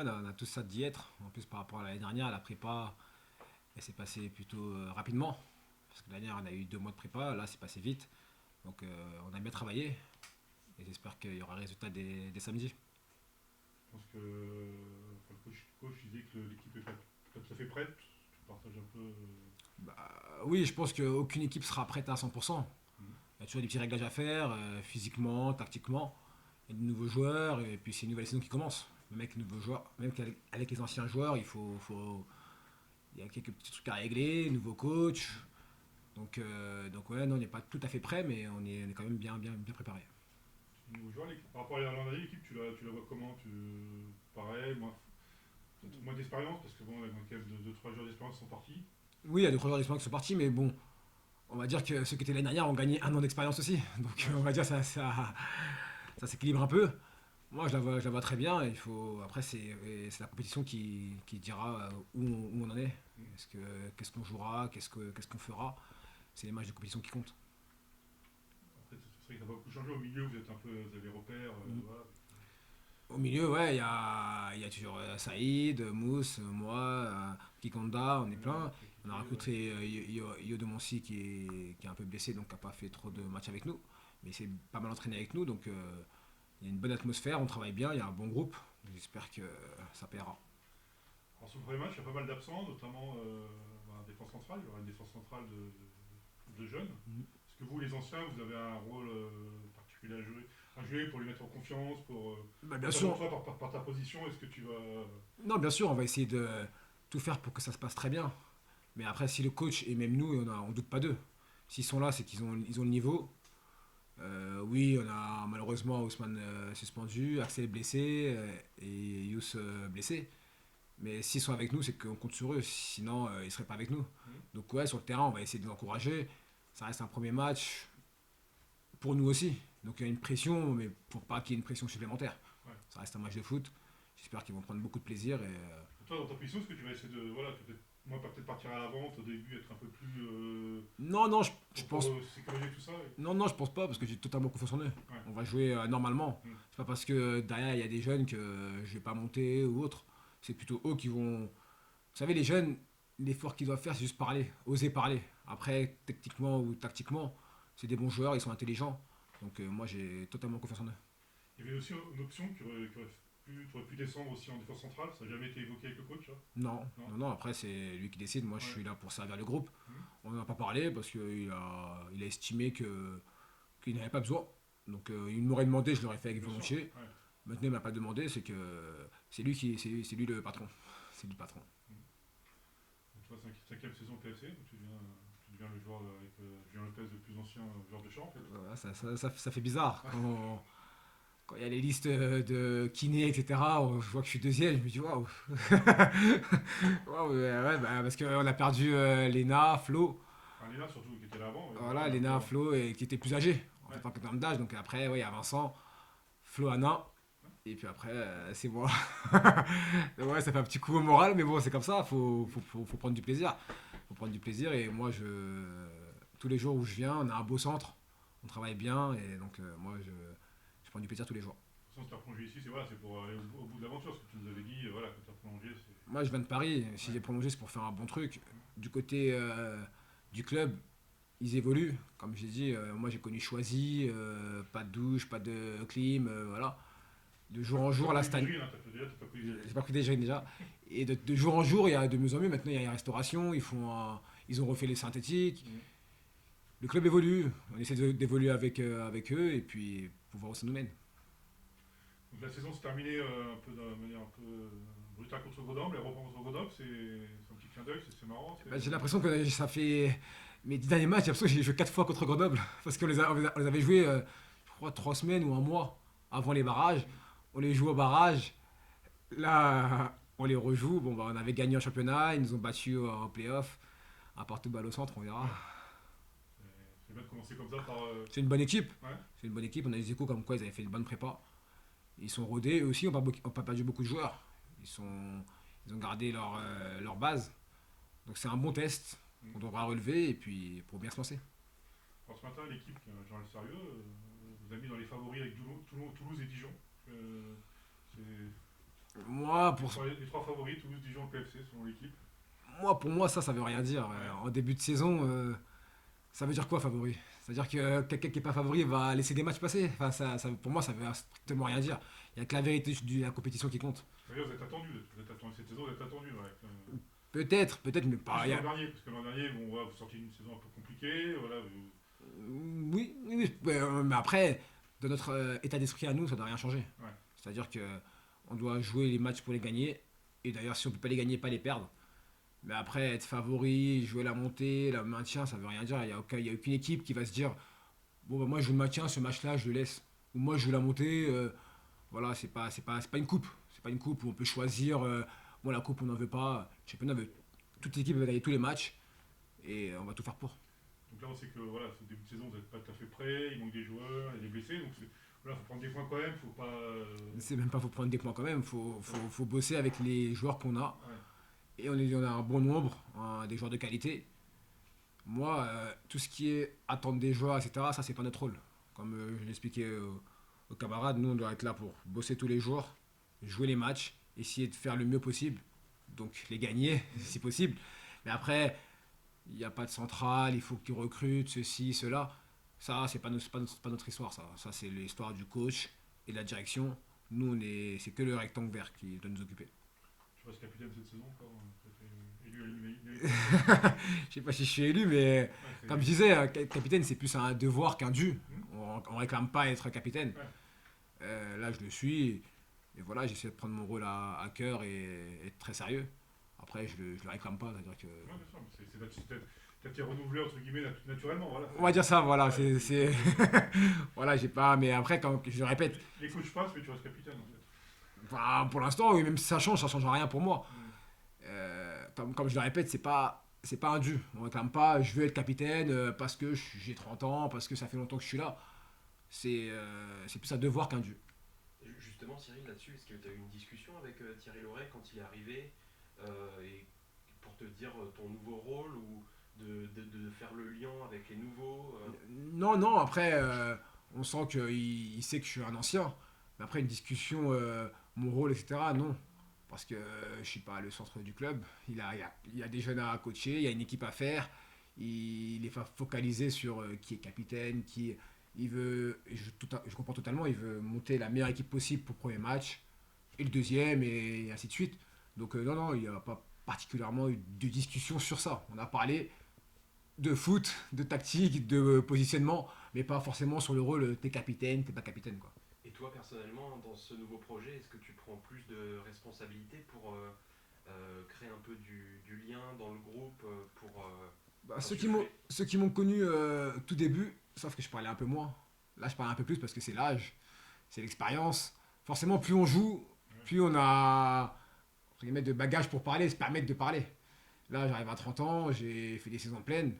Ouais, on a tous ça d'y être. En plus, par rapport à l'année dernière, la prépa, elle s'est passée plutôt rapidement. Parce que l'année dernière, on a eu 2 mois de prépa, là, c'est passé vite. Donc, on a bien travaillé et j'espère qu'il y aura un résultat dès samedi. Je pense que enfin, le coach disait que l'équipe est pas tout à fait prête. Tu partages un peu. Bah, oui, je pense qu'aucune équipe sera prête à 100%. Mhm. Il y a toujours des petits réglages à faire, physiquement, tactiquement. Il y a de nouveaux joueurs et puis c'est une nouvelle saison qui commence. Même avec les nouveaux joueurs, même avec les anciens joueurs, il y a quelques petits trucs à régler, nouveau coach. Donc ouais, non, on n'est pas tout à fait prêt, mais on est quand même bien préparé. Nouveau joueur, par rapport à l'an dernier, l'équipe, tu la vois comment pareil, peut-être moins d'expérience, parce que bon, il y a quand même deux, trois joueurs d'expérience qui sont partis. Oui, il y a 2 3 joueurs d'expérience qui sont partis, mais bon, on va dire que ceux qui étaient l'année dernière ont gagné 1 an d'expérience aussi. Donc Ouais, on va dire ça s'équilibre un peu. Moi, je la vois très bien. Après, c'est la compétition qui dira où on en est. mm. Qu'est-ce qu'on jouera, qu'est-ce qu'on fera. C'est les matchs de compétition qui comptent. Après, c'est vrai que ça va beaucoup changé au milieu, vous avez les repères, Mm. voilà. Au milieu, ouais, il y a toujours Saïd, Mousse, moi, Kikonda, on est plein. On a Équipier, ouais. recruté Yo de Moncy qui est un peu blessé, donc qui n'a pas fait trop de matchs avec nous. Mais il s'est pas mal entraîné avec nous, donc il y a une bonne atmosphère, on travaille bien, il y a un bon groupe. J'espère que ça paiera. Alors sur le premier match, il y a pas mal d'absents, notamment en défense centrale. Il y aura une défense centrale de jeunes. Mm. Est-ce que vous, les anciens, vous avez un rôle particulier à jouer pour lui mettre en confiance, Bah, bien notamment sûr, toi par ta position, est-ce que tu vas. non, bien sûr, on va essayer de tout faire pour que ça se passe très bien. Mais après, si le coach et même nous, on doute pas d'eux. S'ils sont là, c'est qu'ils ont le niveau. Oui, on a malheureusement Ousmane suspendu, Axel blessé et Yous blessé. Mais s'ils sont avec nous, c'est qu'on compte sur eux. Sinon, ils ne seraient pas avec nous. Hmm. Donc ouais, sur le terrain, on va essayer de les encourager. Ça reste un premier match pour nous aussi. Donc il y a une pression, mais pour pas qu'il y ait une pression supplémentaire. Ouais. Ça reste un match de foot. J'espère qu'ils vont prendre beaucoup de plaisir. Et toi, dans ta position, est-ce que tu vas essayer de. Voilà, moi, peut-être partir à la vente au début, être un peu plus. Non, non, je Pour pense. sécuriser tout ça Non, non, je pense pas parce que j'ai totalement confiance en eux. Ouais. On va jouer normalement. Hmm. C'est pas parce que derrière il y a des jeunes que je vais pas monter ou autre. C'est plutôt eux qui vont. Vous savez, les jeunes, l'effort qu'ils doivent faire, c'est juste parler, oser parler. Après, techniquement ou tactiquement, c'est des bons joueurs, ils sont intelligents. Donc moi, j'ai totalement confiance en eux. Il y avait aussi une option tu aurais pu descendre aussi en défense centrale, ça n'a jamais été évoqué avec le coach, ça. Non, Non. non, non. Après, c'est lui qui décide. Moi, je Ouais. suis là pour servir le groupe. Hmm. On n'en a pas parlé parce qu'il a estimé qu'il n'avait pas besoin. Donc, il m'aurait demandé, je l'aurais fait avec Bien sûr. volontiers. Ouais. Maintenant, il m'a pas demandé, c'est que c'est lui le patron. C'est lui le patron. Hmm. Donc, toi, cinquième saison au PFC, donc tu deviens le joueur avec Julien Lopez, le plus ancien joueur de champ, en fait. Voilà, ça fait bizarre. Quand il y a les listes de kinés, etc., je vois que je suis deuxième, je me dis waouh. Waouh, ouais, bah, parce qu'on a perdu Lena, Flo. Enfin, Léna, surtout, qui était là avant, et maintenant, Voilà, il y a un peu. Lena, Flo, et qui était plus âgé en Ouais. fait, en termes d'âge. Donc après, ouais, il y a Vincent, Flo, Anna. Et puis après, c'est moi. Donc ouais, ça fait un petit coup au moral, mais bon, c'est comme ça, faut prendre du plaisir. Faut prendre du plaisir, et moi, tous les jours où je viens, on a un beau centre, on travaille bien, et donc moi, je prends du plaisir tous les jours. De toute façon, si tu as prolongé ici, c'est pour aller au bout de l'aventure, ce que tu nous avais dit, voilà, quand tu as prolongé, c'est. Moi, je viens de Paris, si Ouais. j'ai prolongé, c'est pour faire un bon truc. Du côté du club, ils évoluent. Comme j'ai dit, moi, j'ai connu Choisy, pas de douche, pas de clim, voilà. De jour en T'as jour, pas là, connu cette année, Vigil, hein, t'as pas connu Vigil. j'ai pas pris déjà déjà. Et de jour en jour, il y a de mieux en mieux. Maintenant, il y a une restauration, ils ont refait les synthétiques. Mm. Le club évolue. On essaie d'évoluer avec eux et puis pour voir où ça nous mène. Donc la saison s'est terminée un peu de manière un peu brutale contre Grenoble, elle reprend contre Grenoble, c'est un petit clin d'œil, c'est marrant. Bah, j'ai l'impression que ça fait mes 10 derniers matchs, j'ai l'impression que j'ai joué 4 fois contre Grenoble. Parce on les avait joués, je crois, 3 semaines ou un mois avant les barrages. On les joue au barrage. Là, on les rejoue. Bon, bah, on avait gagné en championnat, ils nous ont battus en playoff. Un partout balle au centre, on verra. Ouais. C'est bien de commencer comme ça par. C'est une bonne équipe. Ouais. C'est une bonne équipe. On a des échos comme quoi ils avaient fait une bonne prépa. Ils sont rodés. Eux aussi, on n'a pas perdu beaucoup de joueurs. Ils ont gardé leur base. Donc c'est un bon test Mm. qu'on devra relever et puis pour bien se lancer. Alors ce matin, l'équipe, qui a un journal sérieux, vous a mis dans les favoris avec Toulouse et Dijon. Euh, c'est. Moi, moi, Les trois favoris, Toulouse, Dijon, le PFC, selon l'équipe. pour moi, ça veut rien dire. En début de saison, ça veut dire quoi, favori? C'est-à-dire que quelqu'un qui n'est pas favori va laisser des matchs passer. Enfin, pour moi, ça veut strictement rien dire. Il n'y a que la vérité de la compétition qui compte. D'ailleurs, vous êtes attendu cette saison, vous êtes attendu. Ouais. Peut-être, mais Plus pas. que l'an dernier, parce que l'an dernier, bon, voilà, vous sortiez d'une saison un peu compliquée. Voilà, Oui. Mais après, de notre état d'esprit à nous, ça ne doit rien changer. ouais. C'est-à-dire que on doit jouer les matchs pour les gagner. Et d'ailleurs, si on ne peut pas les gagner, pas les perdre. Mais après, être favori, jouer la montée, le maintien, ça veut rien dire. Il y a aucune équipe qui va se dire bon, bah, moi, je joue le maintien, ce match-là, je le laisse. Ou moi, je joue la montée. Voilà, c'est pas une coupe. C'est pas une coupe où on peut choisir. Bon, la coupe, on n'en veut pas. Le championnat veut. Toute l'équipe va gagner tous les matchs. Et on va tout faire pour. Donc là, on sait que voilà, ce début de saison, vous n'êtes pas tout à fait prêt, il manque des joueurs, il y a des blessés. Donc voilà, faut prendre des points quand même, faut pas. C'est même pas faut prendre des points quand même. Faut bosser avec les joueurs qu'on a. Ouais. Et on a un bon nombre, hein, des joueurs de qualité. Moi, tout ce qui est attendre des joueurs, etc., ça, c'est pas notre rôle. Comme je l'expliquais aux camarades, nous, on doit être là pour bosser tous les jours, jouer les matchs, essayer de faire le mieux possible, donc les gagner, si possible. Mais après, il n'y a pas de centrale, il faut qu'ils recrutent, ceci, cela. Ça, c'est pas notre histoire, ça. Ça, c'est l'histoire du coach et de la direction. Nous, c'est que le rectangle vert qui doit nous occuper. Tu restes capitaine cette saison encore. Élu. Je sais pas si je suis élu, mais comme je disais, capitaine, c'est plus un devoir qu'un dû. On réclame pas être capitaine. Ouais. Là, je le suis. Et voilà, j'essaie de prendre mon rôle à cœur et être très sérieux. Après, je le réclame pas. C'est-à-dire que... Ouais, bien sûr, mais t'as été renouvelé entre guillemets naturellement. Voilà. On va dire ça, voilà. Ouais. Voilà, j'ai pas. Mais après, quand je le répète, Les coachs passent, mais tu restes capitaine en fait. enfin, pour l'instant, oui, même si ça change rien pour moi. Mm. Comme je le répète, c'est pas un dû. On réclame pas, je veux être capitaine parce que j'ai 30 ans, parce que ça fait longtemps que je suis là. C'est plus un devoir qu'un dû. Justement, Cyril, là-dessus, est-ce que tu as eu une discussion avec Thierry Loret quand il est arrivé et pour te dire ton nouveau rôle ou de faire le lien avec les nouveaux Non, après, on sent qu'il sait que je suis un ancien. Mais après, une discussion, mon rôle, etc., non. Parce que je suis pas le centre du club. Il y a des jeunes à coacher, il y a une équipe à faire. Il est focalisé sur qui est capitaine, il veut, je comprends totalement, il veut monter la meilleure équipe possible pour le premier match, et le deuxième, et ainsi de suite. Donc non, il n'y a pas particulièrement eu de discussion sur ça. On a parlé de foot, de tactique, de positionnement, mais pas forcément sur le rôle t'es capitaine, t'es pas capitaine, quoi. Et toi, personnellement, dans ce nouveau projet, est-ce que tu prends plus de responsabilités pour créer un peu du lien dans le groupe pour Bah, insuffler ceux qui m'ont connu tout début, sauf que je parlais un peu moins. Là, je parle un peu plus parce que c'est l'âge, c'est l'expérience. Forcément, plus on joue, plus on a entre guillemets, de bagages pour parler, se permettre de parler. Là, j'arrive à 30 ans, j'ai fait des saisons pleines.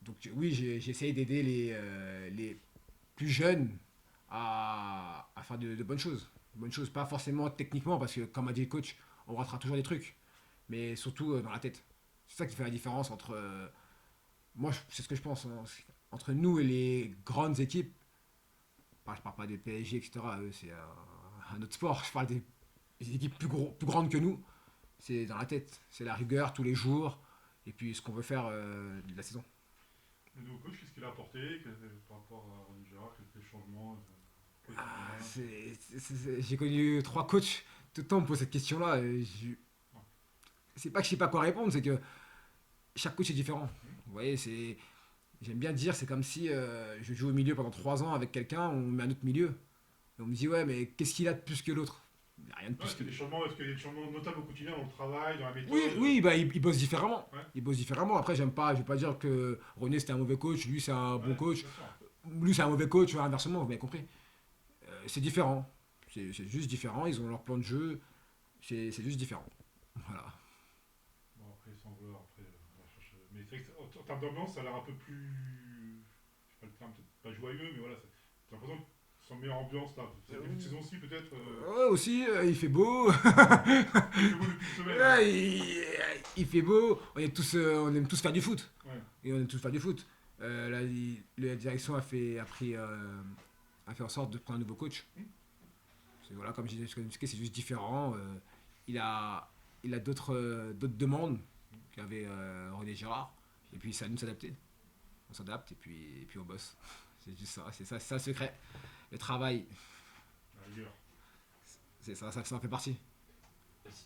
Donc oui, j'ai essayé d'aider les plus jeunes à faire de bonnes choses. Bonnes choses, pas forcément techniquement, parce que comme a dit le coach, on ratera toujours des trucs, mais surtout dans la tête. C'est ça qui fait la différence entre... moi, c'est ce que je pense. Hein, entre nous et les grandes équipes, je parle pas des PSG, etc. Eux, c'est un autre sport. Je parle des équipes plus grandes que nous. C'est dans la tête. C'est la rigueur tous les jours. Et puis ce qu'on veut faire de la saison. Le nouveau coach, qu'est-ce qu'il a apporté par rapport à René Girard, quels changements J'ai connu 3 coachs. Tout le temps on me pose cette question-là. C'est pas que je sais pas quoi répondre, c'est que chaque coach est différent. Vous voyez, j'aime bien dire, c'est comme si je joue au milieu pendant 3 ans avec quelqu'un, on met un autre milieu. Et on me dit, ouais, mais qu'est-ce qu'il a de plus que l'autre? Il n'y a rien de plus est-ce qu'il y a des changements notables au quotidien dans le travail, dans la méthode? Oui, bah, il bosse différemment. Ouais. Il bosse différemment. Après, je vais pas dire que René c'était un mauvais coach, lui c'est un bon coach. Bien sûr. Lui c'est un mauvais coach, inversement, vous m'avez compris. C'est différent. C'est juste différent, ils ont leur plan de jeu. C'est juste différent. Voilà. Bon, après, sans vouloir, après, on va chercher. Mais c'est vrai qu'en termes d'ambiance, ça a l'air un peu plus. Je sais pas le terme, peut-être pas joyeux, mais voilà. J'ai l'impression que c'est une meilleure ambiance là. C'est début de saison aussi, peut-être. Ouais, aussi, il fait beau. Il fait beau depuis une semaine. Ouais, il fait beau. On aime tous faire du foot. Ouais. Et on aime tous faire du foot. Là, la direction a fait en sorte de prendre un nouveau coach. Voilà, comme je disais, c'est juste différent. il a, il a d'autres demandes qu'avait René Girard. Et puis c'est à nous de s'adapter. On s'adapte et puis on bosse. C'est juste ça, c'est ça le secret. Le travail, La rigueur. c'est ça en fait partie.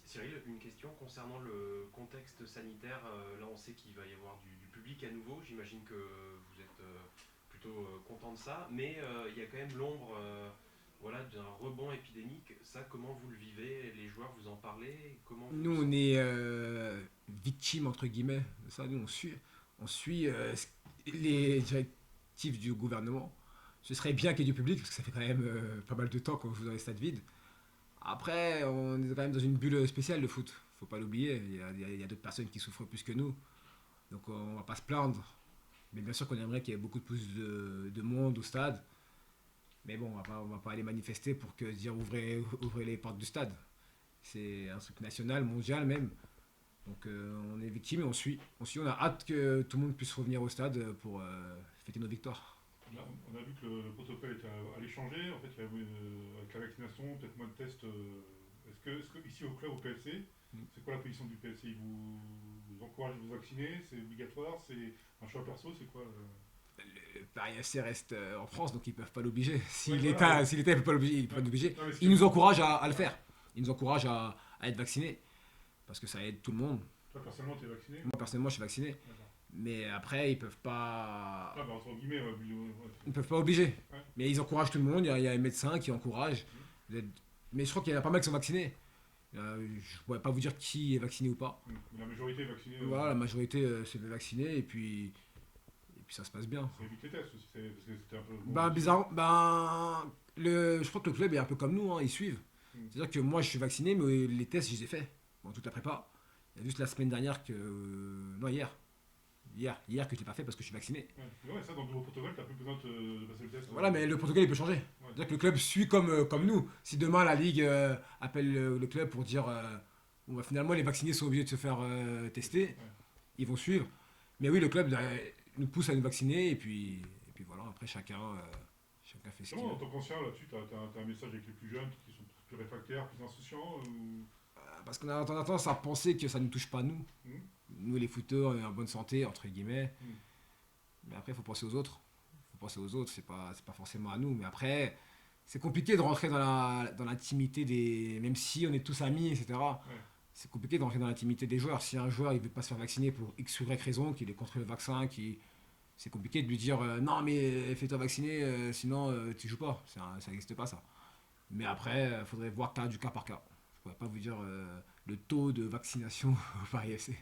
Cyril, une question concernant le contexte sanitaire. Là, on sait qu'il va y avoir du public à nouveau. J'imagine que vous êtes plutôt content de ça. Mais il y a quand même l'ombre voilà, d'un rebond épidémique. Ça, comment vous le vivez? Les joueurs, vous en parlez? Comment vous Nous, le on sentez? est victimes, entre guillemets, de ça. Nous, on suit les directives du gouvernement. Ce serait bien qu'il y ait du public, parce que ça fait quand même pas mal de temps qu'on joue dans les stades vides. Après, on est quand même dans une bulle spéciale, le foot. Faut pas l'oublier. Il y a d'autres personnes qui souffrent plus que nous. Donc on va pas se plaindre. Mais bien sûr qu'on aimerait qu'il y ait beaucoup plus de monde au stade. Mais bon, on va pas aller manifester pour que dire ouvrez les portes du stade. C'est un truc national, mondial même. Donc on est victime et on a hâte que tout le monde puisse revenir au stade pour fêter nos victoires. On a vu que le protocole était allé changer. En fait, il y avait, avec la vaccination, peut-être moins de tests. Est-ce que ici au club, au PLC, c'est quoi la position du PLC? Vous encouragez à vous vacciner? C'est obligatoire? C'est un choix perso? C'est quoi Le Paris FC reste en France, donc ils peuvent pas l'obliger. Si Ouais, l'État voilà, si l'État peut pas l'obliger, il peut pas ouais. l'obliger. Non, mais ce Il que- nous encourage à le faire. Il nous encourage à être vacciné parce que ça aide tout le monde. Toi, personnellement, tu es vacciné? Moi personnellement, je suis vacciné, D'accord. mais après ils peuvent pas Ah, bah, entre guillemets, ouais, ils peuvent pas obliger. Ouais. Mais ils encouragent tout le monde. Il y a les médecins qui encouragent. Mais je crois qu'il y en a pas mal qui sont vaccinés. Je pourrais pas vous dire qui est vacciné ou pas. Mais la majorité est vaccinée. Voilà, la majorité s'est fait vacciner et puis ça se passe bien. Ça évite les tests aussi, parce que c'était un peu. Bon, Ben, bizarre, je crois que le club est un peu comme nous, hein, ils suivent. C'est-à-dire que moi je suis vacciné, mais les tests je les ai faits. Bon, toute la prépa. Il y a juste la semaine dernière que. Non, hier. Hier que je l'ai pas fait parce que je suis vacciné. Ouais. Mais ouais, ça, dans le nouveau protocole, t'as plus besoin de passer le test. Voilà, mais le protocole il peut changer. Ouais. C'est-à-dire que le club suit comme nous. Si demain la ligue appelle le club pour dire bon, bah, finalement les vaccinés sont obligés de se faire tester, ils vont suivre. Mais oui, le club nous pousse à nous vacciner et puis voilà, après chacun fait ce qu'il Comment, en veut. tant qu'ancien, là-dessus, t'as un message avec les plus jeunes qui sont plus réfractaires, plus insouciants ou... Parce qu'on a tendance à penser que ça ne nous touche pas nous. Hmm. Nous les footeurs, on est en bonne santé, entre guillemets. Hmm. Mais après, il faut penser aux autres. Faut penser aux autres, c'est pas forcément à nous. Mais après, c'est compliqué de rentrer dans l'intimité des. Même si on est tous amis, etc. C'est compliqué de rentrer dans l'intimité des joueurs. Si un joueur il veut pas se faire vacciner pour X ou Y raison, qu'il est contre le vaccin, c'est compliqué de lui dire non, mais fais-toi vacciner, sinon tu joues pas. Ça n'existe pas ça. Mais après, il faudrait voir du cas par cas. Je pourrais pas vous dire le taux de vaccination au Paris FC.